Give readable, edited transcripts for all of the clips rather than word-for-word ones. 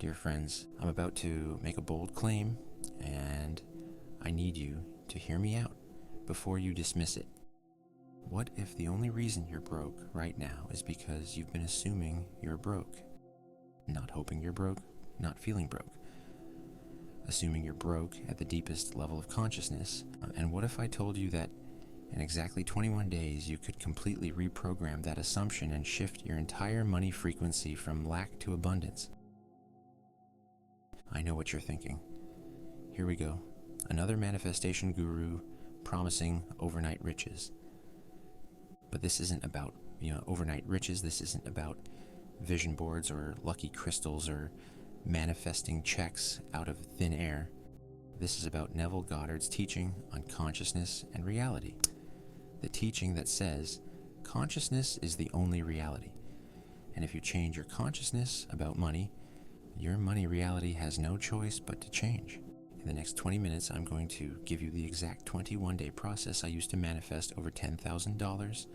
Dear friends, I'm about to make a bold claim, and I need you to hear me out before you dismiss it. What if the only reason you're broke right now is because you've been assuming you're broke? Not hoping you're broke, not feeling broke. Assuming you're broke at the deepest level of consciousness. And what if I told you that in exactly 21 days you could completely reprogram that assumption and shift your entire money frequency from lack to abundance? I know what you're thinking. Here we go. Another manifestation guru promising overnight riches. But this isn't about, overnight riches. This isn't about vision boards or lucky crystals or manifesting checks out of thin air. This is about Neville Goddard's teaching on consciousness and reality. The teaching that says consciousness is the only reality. And if you change your consciousness about money, your money reality has no choice but to change. In the next 20 minutes, I'm going to give you the exact 21-day process I used to manifest over $10,000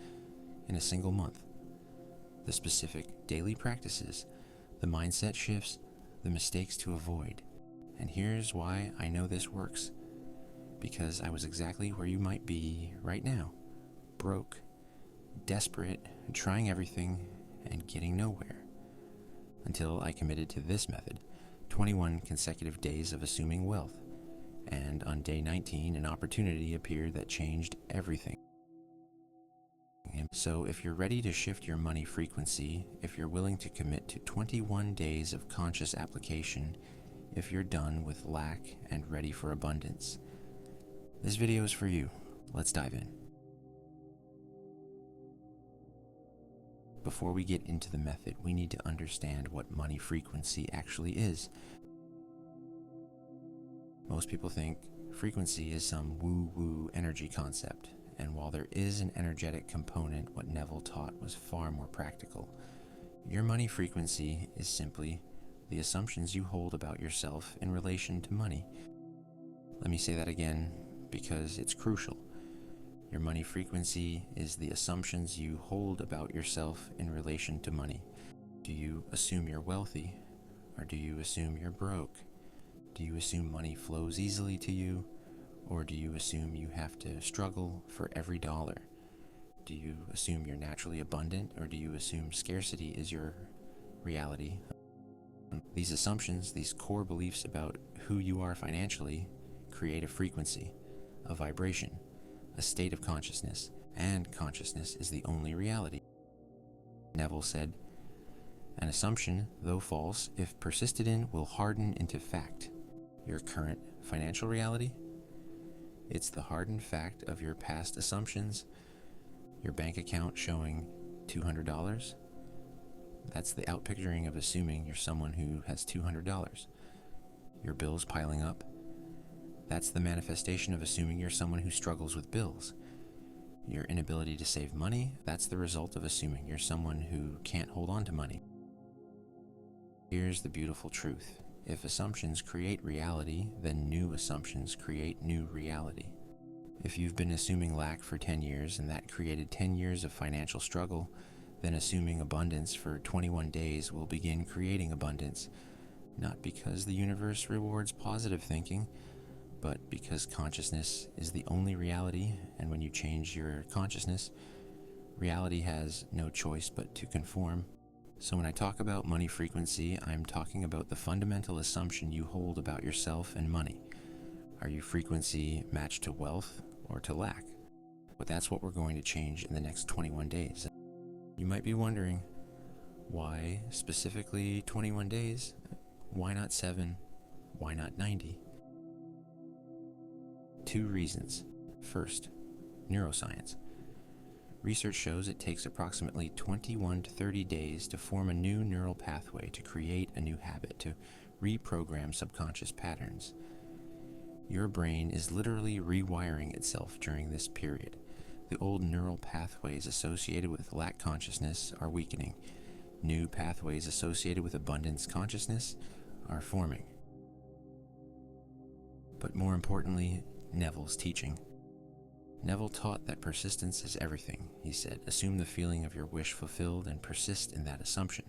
in a single month. The specific daily practices, the mindset shifts, the mistakes to avoid. And here's why I know this works. Because I was exactly where you might be right now. Broke, desperate, trying everything, and getting nowhere. Until I committed to this method, 21 consecutive days of assuming wealth. And on day 19, an opportunity appeared that changed everything. So if you're ready to shift your money frequency, if you're willing to commit to 21 days of conscious application, if you're done with lack and ready for abundance, this video is for you. Let's dive in. Before we get into the method, we need to understand what money frequency actually is. Most people think frequency is some woo-woo energy concept, and while there is an energetic component, what Neville taught was far more practical. Your money frequency is simply the assumptions you hold about yourself in relation to money. Let me say that again because it's crucial. Your money frequency is the assumptions you hold about yourself in relation to money. Do you assume you're wealthy, or do you assume you're broke? Do you assume money flows easily to you, or do you assume you have to struggle for every dollar? Do you assume you're naturally abundant, or do you assume scarcity is your reality? These assumptions, these core beliefs about who you are financially, create a frequency, a vibration, a state of consciousness, and consciousness is the only reality. Neville said, "An assumption, though false, if persisted in, will harden into fact." Your current financial reality? It's the hardened fact of your past assumptions. Your bank account showing $200? That's the outpicturing of assuming you're someone who has $200. Your bills piling up? That's the manifestation of assuming you're someone who struggles with bills. Your inability to save money? That's the result of assuming you're someone who can't hold on to money. Here's the beautiful truth. If assumptions create reality, then new assumptions create new reality. If you've been assuming lack for 10 years and that created 10 years of financial struggle, then assuming abundance for 21 days will begin creating abundance, not because the universe rewards positive thinking, but because consciousness is the only reality, and when you change your consciousness, reality has no choice but to conform. So when I talk about money frequency, I'm talking about the fundamental assumption you hold about yourself and money. Are you frequency matched to wealth or to lack? But that's what we're going to change in the next 21 days. You might be wondering, why specifically 21 days? Why not 7? Why not 90? 2 reasons. First, neuroscience. Research shows it takes approximately 21 to 30 days to form a new neural pathway, to create a new habit, to reprogram subconscious patterns. Your brain is literally rewiring itself during this period. The old neural pathways associated with lack consciousness are weakening. New pathways associated with abundance consciousness are forming. But more importantly, Neville's teaching. Neville taught that persistence is everything. He said, assume the feeling of your wish fulfilled and persist in that assumption.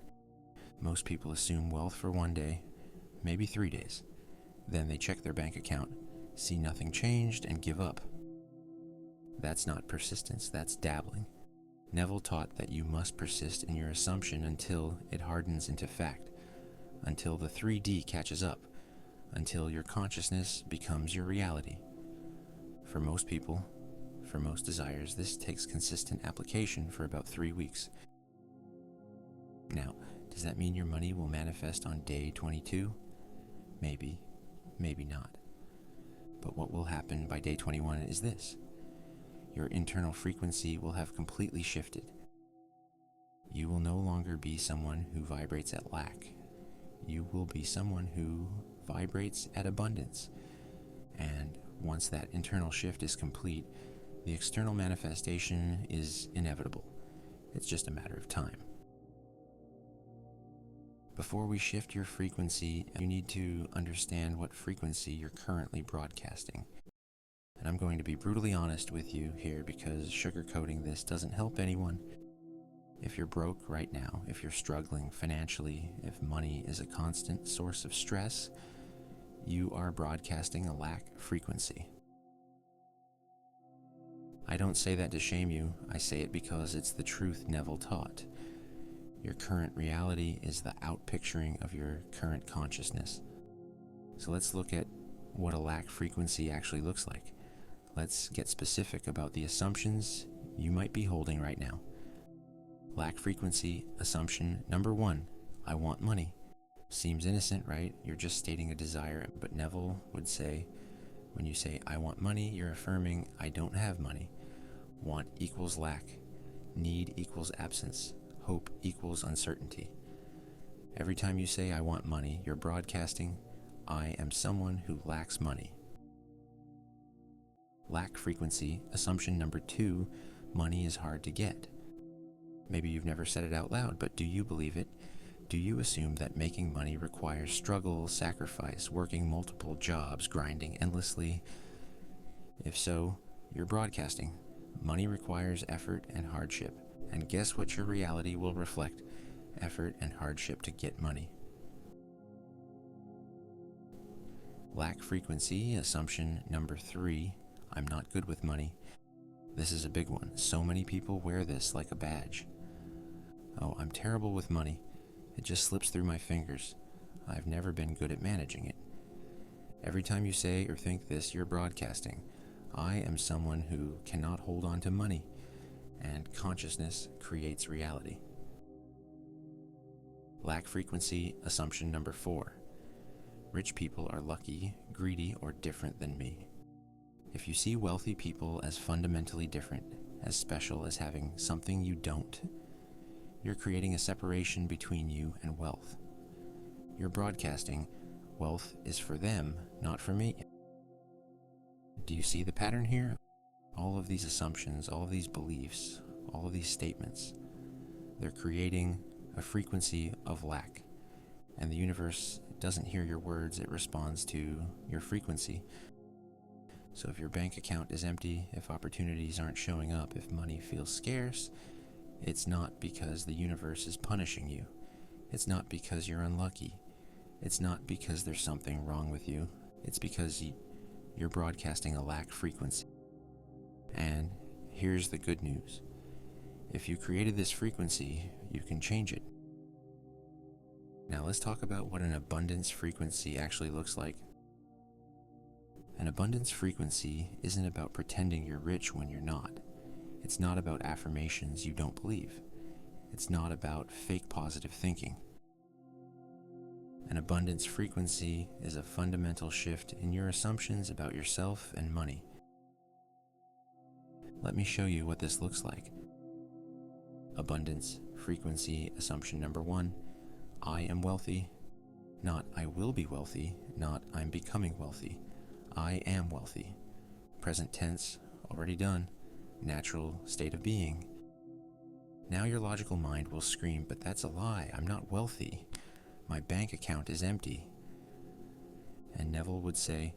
Most people assume wealth for one day maybe 3 days. Then they check their bank account, see nothing changed, and give up. That's not persistence, that's dabbling. Neville taught that you must persist in your assumption until it hardens into fact, until the 3D catches up, until your consciousness becomes your reality. For most people, for most desires, this takes consistent application for about 3 weeks. Now, does that mean your money will manifest on day 22? Maybe, maybe not. But what will happen by day 21 is this. Your internal frequency will have completely shifted. You will no longer be someone who vibrates at lack. You will be someone who vibrates at abundance. And once that internal shift is complete, the external manifestation is inevitable. It's just a matter of time. Before we shift your frequency, you need to understand what frequency you're currently broadcasting. And I'm going to be brutally honest with you here because sugarcoating this doesn't help anyone. If you're broke right now, if you're struggling financially, if money is a constant source of stress, you are broadcasting a lack frequency. I don't say that to shame you, I say it because it's the truth Neville taught. Your current reality is the outpicturing of your current consciousness. So let's look at what a lack frequency actually looks like. Let's get specific about the assumptions you might be holding right now. Lack frequency assumption number 1, I want money. Seems innocent, right? You're just stating a desire, but Neville would say, when you say I want money, you're affirming I don't have money. Want equals lack. Need equals absence. Hope equals uncertainty. Every time you say I want money, you're broadcasting I am someone who lacks money. Lack frequency assumption number 2, money is hard to get. Maybe you've never said it out loud, but do you believe it? Do you assume that making money requires struggle, sacrifice, working multiple jobs, grinding endlessly? If so, you're broadcasting. Money requires effort and hardship. And guess what your reality will reflect? Effort and hardship to get money. Lack frequency assumption number 3, I'm not good with money. This is a big one. So many people wear this like a badge. Oh, I'm terrible with money. It just slips through my fingers. I've never been good at managing it. Every time you say or think this, you're broadcasting. I am someone who cannot hold on to money, and consciousness creates reality. Lack frequency assumption number 4. Rich people are lucky, greedy, or different than me. If you see wealthy people as fundamentally different, as special as having something you don't, you're creating a separation between you and wealth. You're broadcasting, wealth is for them, not for me. Do you see the pattern here? All of these assumptions, all of these beliefs, all of these statements, they're creating a frequency of lack. And the universe doesn't hear your words, it responds to your frequency. So if your bank account is empty, if opportunities aren't showing up, if money feels scarce, it's not because the universe is punishing you. It's not because you're unlucky. It's not because there's something wrong with you. It's because you're broadcasting a lack frequency. And here's the good news. If you created this frequency, you can change it. Now let's talk about what an abundance frequency actually looks like. An abundance frequency isn't about pretending you're rich when you're not. It's not about affirmations you don't believe. It's not about fake positive thinking. An abundance frequency is a fundamental shift in your assumptions about yourself and money. Let me show you what this looks like. Abundance frequency assumption number 1, I am wealthy. Not I will be wealthy, not I'm becoming wealthy. I am wealthy. Present tense, already done. Natural state of being. Now your logical mind will scream, but that's a lie. I'm not wealthy. My bank account is empty. And Neville would say,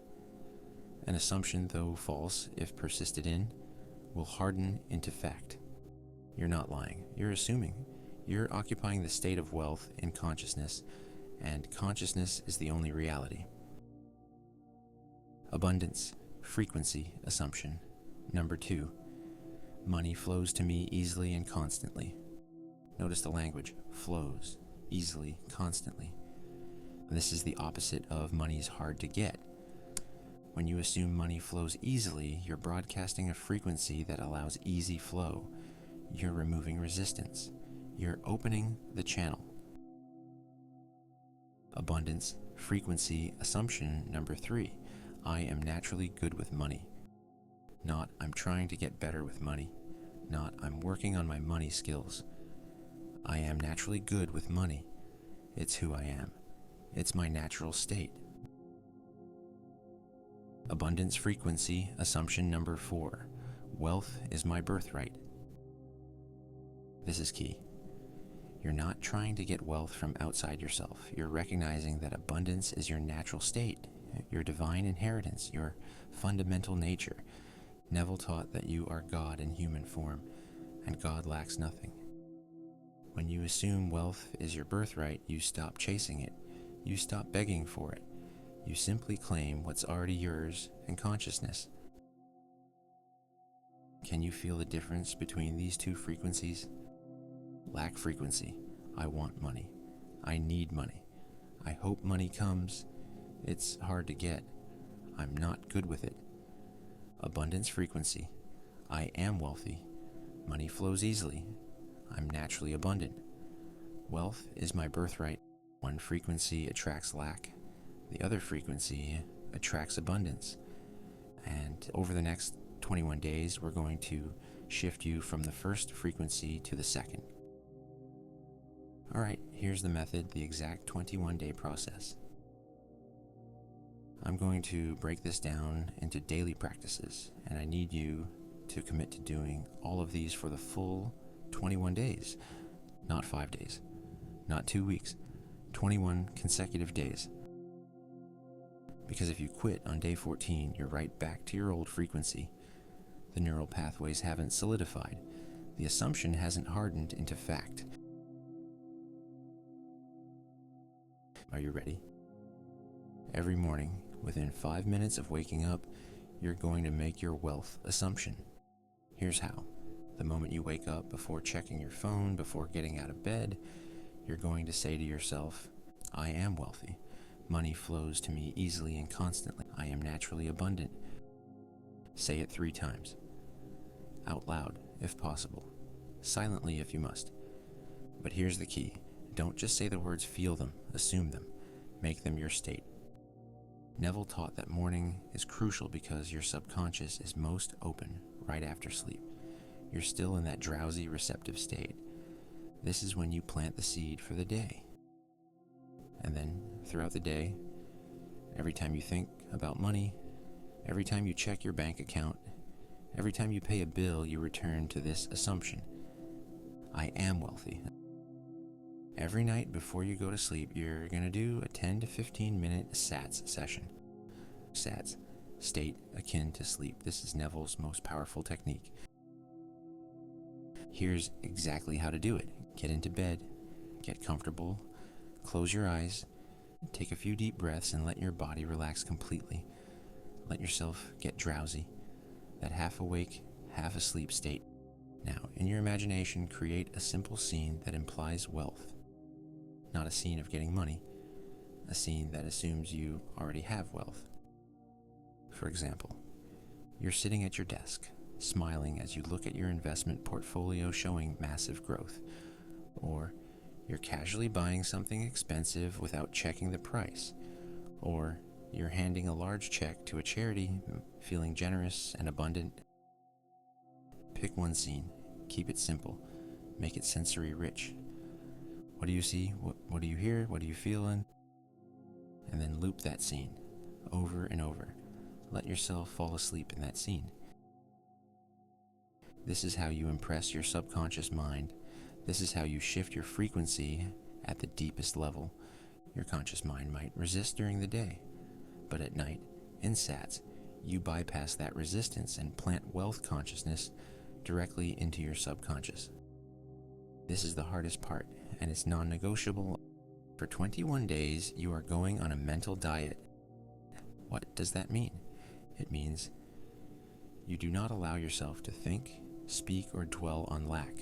an assumption, though false, if persisted in, will harden into fact. You're not lying. You're assuming. You're occupying the state of wealth in consciousness, and consciousness is the only reality. Abundance, frequency, assumption. Number 2, money flows to me easily and constantly. Notice the language, flows, easily, constantly. This is the opposite of money is hard to get. When you assume money flows easily, you're broadcasting a frequency that allows easy flow. You're removing resistance. You're opening the channel. Abundance, frequency, assumption. Number 3, I am naturally good with money. Not I'm trying to get better with money. Not I'm working on my money skills. I am naturally good with money. It's who I am. It's my natural state. Abundance, frequency, assumption. Number 4, wealth is my birthright. This is key. You're not trying to get wealth from outside yourself. You're recognizing that abundance is your natural state, your divine inheritance, your fundamental nature. Neville taught that you are God in human form, and God lacks nothing. When you assume wealth is your birthright, you stop chasing it. You stop begging for it. You simply claim what's already yours in consciousness. Can you feel the difference between these two frequencies? Lack frequency. I want money. I need money. I hope money comes. It's hard to get. I'm not good with it. Abundance, frequency. I am wealthy. Money flows easily. I'm naturally abundant. Wealth is my birthright. One frequency attracts lack. The other frequency attracts abundance. And over the next 21 days, we're going to shift you from the first frequency to the second. All right, here's the method, the exact 21-day process. I'm going to break this down into daily practices, and I need you to commit to doing all of these for the full 21 days, not 5 days, not 2 weeks, 21 consecutive days. Because if you quit on day 14, you're right back to your old frequency. The neural pathways haven't solidified. The assumption hasn't hardened into fact. Are you ready? Every morning, within 5 minutes of waking up, you're going to make your wealth assumption. Here's how. The moment you wake up, before checking your phone, before getting out of bed, you're going to say to yourself, I am wealthy. Money flows to me easily and constantly. I am naturally abundant. Say it 3 times. Out loud, if possible. Silently, if you must. But here's the key. Don't just say the words, feel them, assume them. Make them your state. Neville taught that morning is crucial because your subconscious is most open right after sleep. You're still in that drowsy, receptive state. This is when you plant the seed for the day. And then, throughout the day, every time you think about money, every time you check your bank account, every time you pay a bill, you return to this assumption. I am wealthy. Every night before you go to sleep, you're going to do a 10 to 15 minute SATS session. SATS, state akin to sleep. This is Neville's most powerful technique. Here's exactly how to do it. Get into bed, get comfortable, close your eyes, take a few deep breaths and let your body relax completely. Let yourself get drowsy, that half awake, half asleep state. Now, in your imagination, create a simple scene that implies wealth. Not a scene of getting money, a scene that assumes you already have wealth. For example, you're sitting at your desk, smiling as you look at your investment portfolio showing massive growth, or you're casually buying something expensive without checking the price, or you're handing a large check to a charity, feeling generous and abundant. Pick one scene, keep it simple, make it sensory rich. What do you see? What do you hear? What do you feel? And then loop that scene over and over. Let yourself fall asleep in that scene. This is how you impress your subconscious mind. This is how you shift your frequency at the deepest level. Your conscious mind might resist during the day, but at night, in SATS, you bypass that resistance and plant wealth consciousness directly into your subconscious. This is the hardest part, and it's non-negotiable. For 21 days, you are going on a mental diet. What does that mean? It means you do not allow yourself to think, speak, or dwell on lack.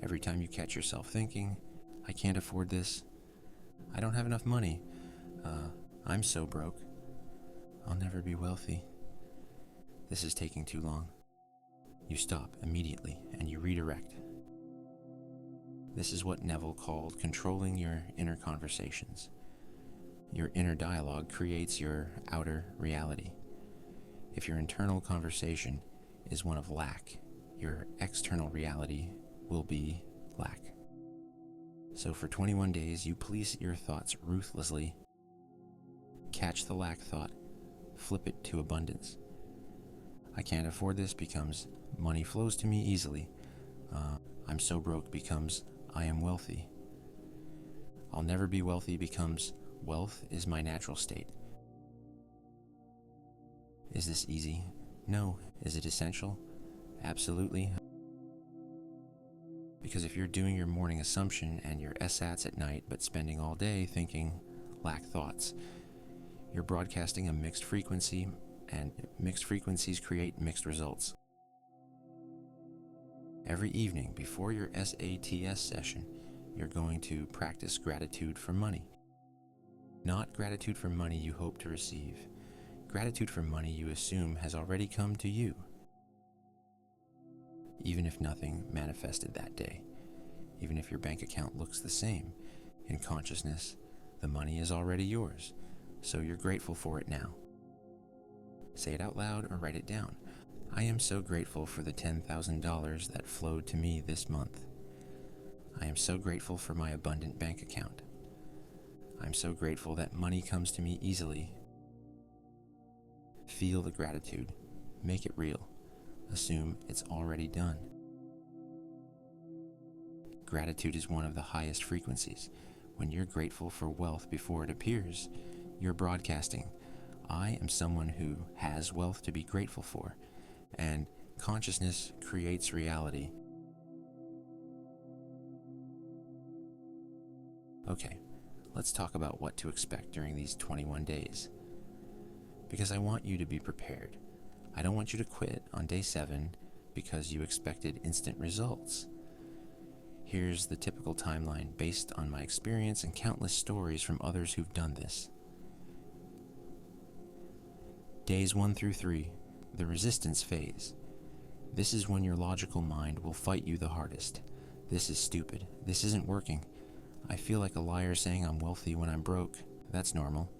Every time you catch yourself thinking, I can't afford this, I don't have enough money, I'm so broke, I'll never be wealthy, this is taking too long, you stop immediately and you redirect. This is what Neville called controlling your inner conversations. Your inner dialogue creates your outer reality. If your internal conversation is one of lack, your external reality will be lack. So for 21 days, you police your thoughts ruthlessly. Catch the lack thought, flip it to abundance. I can't afford this becomes money flows to me easily. I'm so broke becomes I am wealthy. I'll never be wealthy becomes wealth is my natural state. Is this easy? No. Is it essential? Absolutely. Because if you're doing your morning assumption and your SATs at night but spending all day thinking lack thoughts, you're broadcasting a mixed frequency, and mixed frequencies create mixed results. Every evening before your SATs session, you're going to practice gratitude for money. Not gratitude for money you hope to receive. Gratitude for money you assume has already come to you, even if nothing manifested that day. Even if your bank account looks the same, in consciousness, the money is already yours, so you're grateful for it now. Say it out loud or write it down. I am so grateful for the $10,000 that flowed to me this month. I am so grateful for my abundant bank account. I'm so grateful that money comes to me easily. Feel the gratitude. Make it real. Assume it's already done. Gratitude is one of the highest frequencies. When you're grateful for wealth before it appears, you're broadcasting, I am someone who has wealth to be grateful for, and consciousness creates reality. Okay, let's talk about what to expect during these 21 days. Because I want you to be prepared. I don't want you to quit on day 7 because you expected instant results. Here's the typical timeline based on my experience and countless stories from others who've done this. Days 1 through 3, the resistance phase. This is when your logical mind will fight you the hardest. This is stupid. This isn't working. I feel like a liar saying I'm wealthy when I'm broke. That's normal.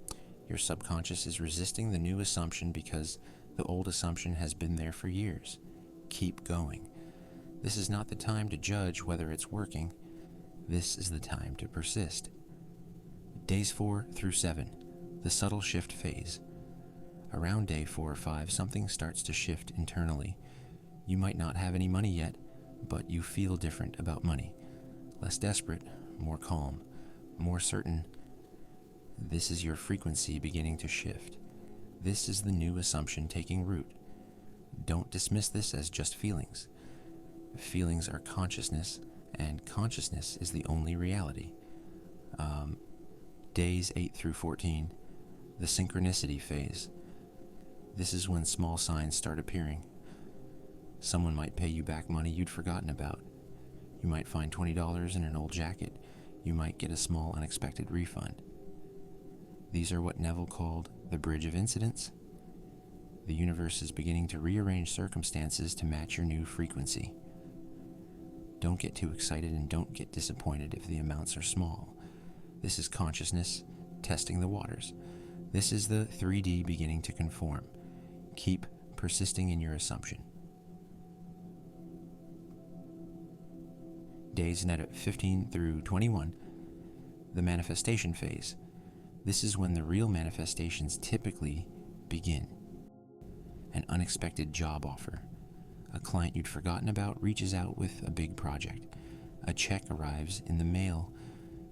Your subconscious is resisting the new assumption because the old assumption has been there for years. Keep going. This is not the time to judge whether it's working. This is the time to persist. Days 4 through 7, the subtle shift phase. Around day 4 or 5, something starts to shift internally. You might not have any money yet, but you feel different about money. Less desperate, more calm, more certain. This is your frequency beginning to shift. This is the new assumption taking root. Don't dismiss this as just feelings. Feelings are consciousness, and consciousness is the only reality. Days 8 through 14, the synchronicity phase. This is when small signs start appearing. Someone might pay you back money you'd forgotten about. You might find $20 in an old jacket. You might get a small unexpected refund. These are what Neville called the bridge of incidents. The universe is beginning to rearrange circumstances to match your new frequency. Don't get too excited and don't get disappointed if the amounts are small. This is consciousness testing the waters. This is the 3D beginning to conform. Keep persisting in your assumption. Days net 15 through 21, the manifestation phase. This is when the real manifestations typically begin. An unexpected job offer. A client you'd forgotten about reaches out with a big project. A check arrives in the mail.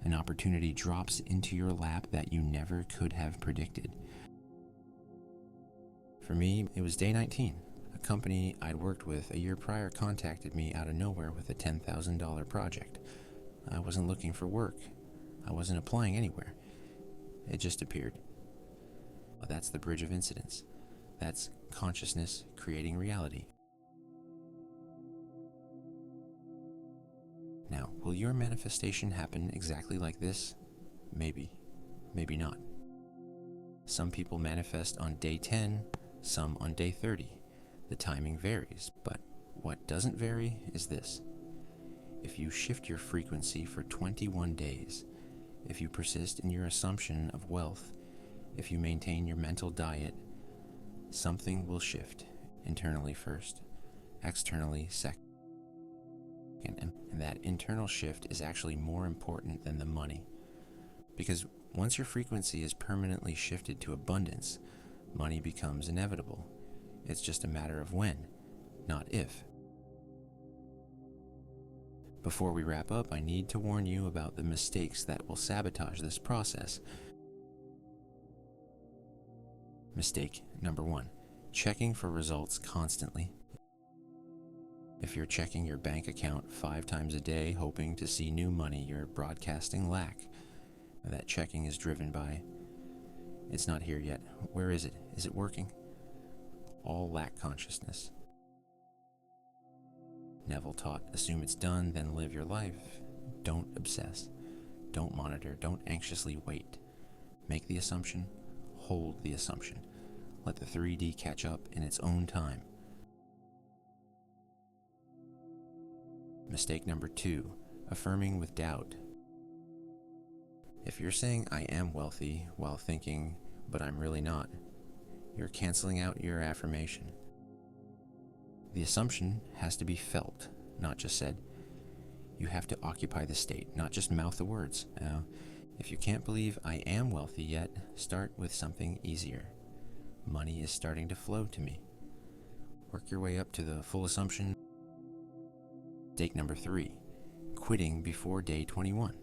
An opportunity drops into your lap that you never could have predicted. For me, it was day 19. A company I'd worked with a year prior contacted me out of nowhere with a $10,000 project. I wasn't looking for work. I wasn't applying anywhere. It just appeared. Well, that's the bridge of incidence. That's consciousness creating reality. Now, will your manifestation happen exactly like this? Maybe. Maybe not. Some people manifest on day 10, some on day 30. The timing varies, but what doesn't vary is this. If you shift your frequency for 21 days, if you persist in your assumption of wealth, if you maintain your mental diet, something will shift, internally first, externally second. And that internal shift is actually more important than the money. Because once your frequency is permanently shifted to abundance, money becomes inevitable. It's just a matter of when, not if. Before we wrap up, I need to warn you about the mistakes that will sabotage this process. Mistake number 1, checking for results constantly. If you're checking your bank account 5 times a day hoping to see new money, you're broadcasting lack. That checking is driven by, it's not here yet. Where is it? Is it working? All lack consciousness. Neville taught, assume it's done, then live your life. Don't obsess. Don't monitor. Don't anxiously wait. Make the assumption. Hold the assumption. Let the 3D catch up in its own time. Mistake number 2, affirming with doubt. If you're saying, I am wealthy, while thinking, but I'm really not, you're canceling out your affirmation. The assumption has to be felt, not just said. You have to occupy the state, not just mouth the words. Now, if you can't believe I am wealthy yet, start with something easier. Money is starting to flow to me. Work your way up to the full assumption. Mistake number 3, quitting before day 21.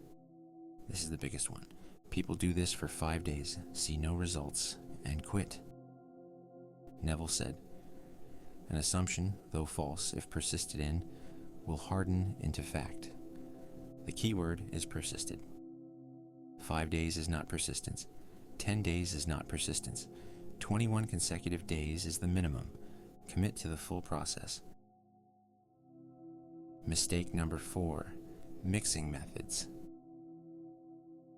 This is the biggest one. People do this for 5 days, see no results, and quit. Neville said, an assumption, though false if persisted in, will harden into fact. The key word is persisted. 5 days is not persistence. 10 days is not persistence. 21 consecutive days is the minimum. Commit to the full process. Mistake number 4, mixing methods.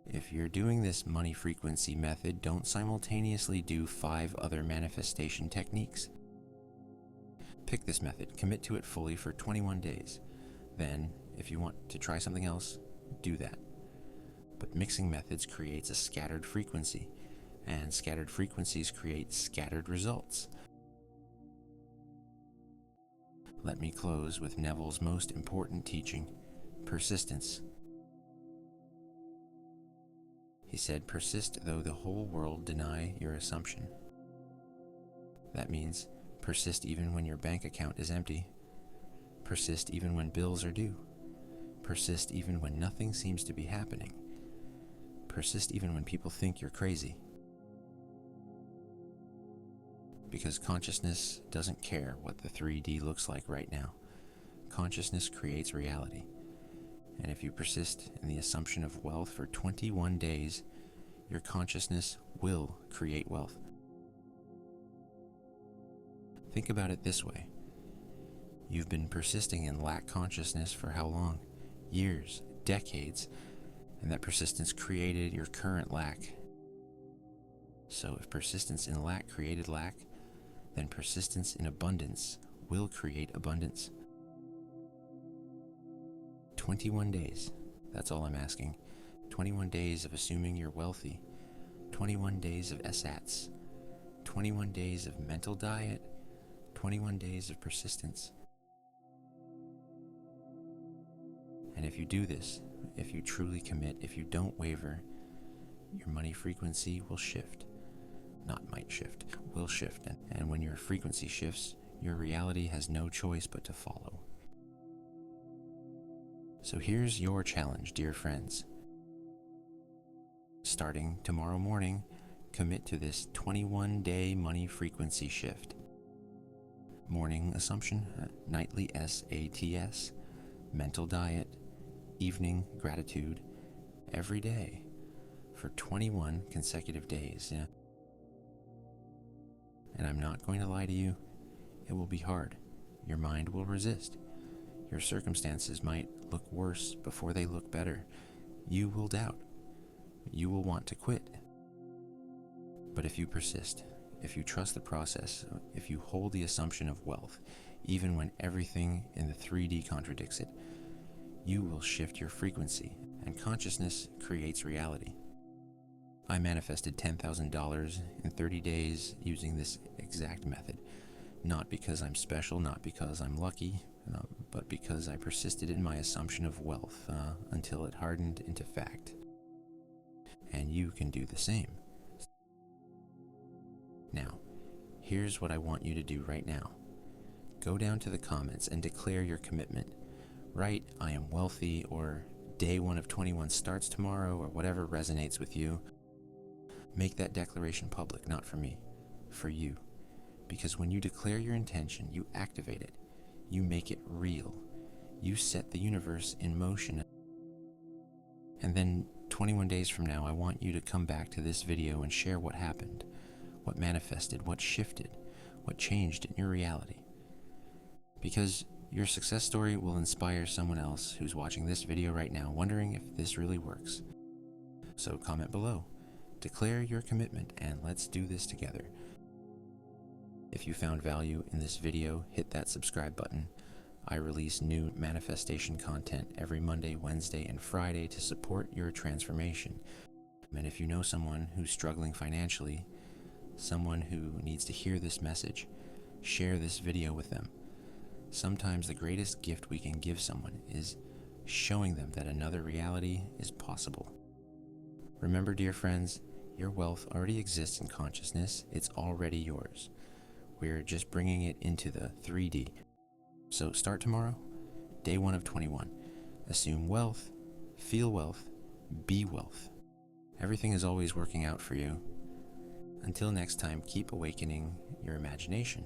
If you're doing this money frequency method, don't simultaneously do 5 other manifestation techniques. Pick this method, commit to it fully for 21 days. Then, if you want to try something else, do that. But mixing methods creates a scattered frequency, and scattered frequencies create scattered results. Let me close with Neville's most important teaching, persistence. He said, persist though the whole world deny your assumption. That means persist even when your bank account is empty. Persist even when bills are due. Persist even when nothing seems to be happening. Persist even when people think you're crazy. Because consciousness doesn't care what the 3D looks like right now. Consciousness creates reality. And if you persist in the assumption of wealth for 21 days, your consciousness will create wealth. Think about it this way. You've been persisting in lack consciousness for how long? Years, decades, and that persistence created your current lack. So if persistence in lack created lack, then persistence in abundance will create abundance. 21 days, that's all I'm asking. 21 days of assuming you're wealthy. 21 days of SATs. 21 days of mental diet. 21 days of persistence. And if you do this, if you truly commit, if you don't waver, your money frequency will shift. Not might shift, will shift. And when your frequency shifts, your reality has no choice but to follow. So here's your challenge, dear friends. Starting tomorrow morning, commit to this 21-day money frequency shift. Morning assumption, nightly SATs, mental diet, evening gratitude, every day for 21 consecutive days. Yeah. And I'm not going to lie to you, it will be hard. Your mind will resist. Your circumstances might look worse before they look better. You will doubt. You will want to quit. But if you persist, if you trust the process, if you hold the assumption of wealth, even when everything in the 3D contradicts it, you will shift your frequency, and consciousness creates reality. I manifested $10,000 in 30 days using this exact method, not because I'm special, not because I'm lucky, but because I persisted in my assumption of wealth until it hardened into fact. And you can do the same. Now, here's what I want you to do right now. Go down to the comments and declare your commitment. Write, "I am wealthy," or "Day 1 of 21 starts tomorrow," or whatever resonates with you. Make that declaration public, not for me, for you. Because when you declare your intention, you activate it. You make it real. You set the universe in motion. And then 21 days from now, I want you to come back to this video and share what happened, what manifested, what shifted, what changed in your reality. Because your success story will inspire someone else who's watching this video right now, wondering if this really works. So comment below, declare your commitment, and let's do this together. If you found value in this video, hit that subscribe button. I release new manifestation content every Monday, Wednesday, and Friday to support your transformation. And if you know someone who's struggling financially, someone who needs to hear this message, share this video with them. Sometimes the greatest gift we can give someone is showing them that another reality is possible. Remember, dear friends, your wealth already exists in consciousness. It's already yours. We're just bringing it into the 3D. So start tomorrow, day 1 of 21. Assume wealth, feel wealth, be wealth. Everything is always working out for you. Until next time, keep awakening your imagination.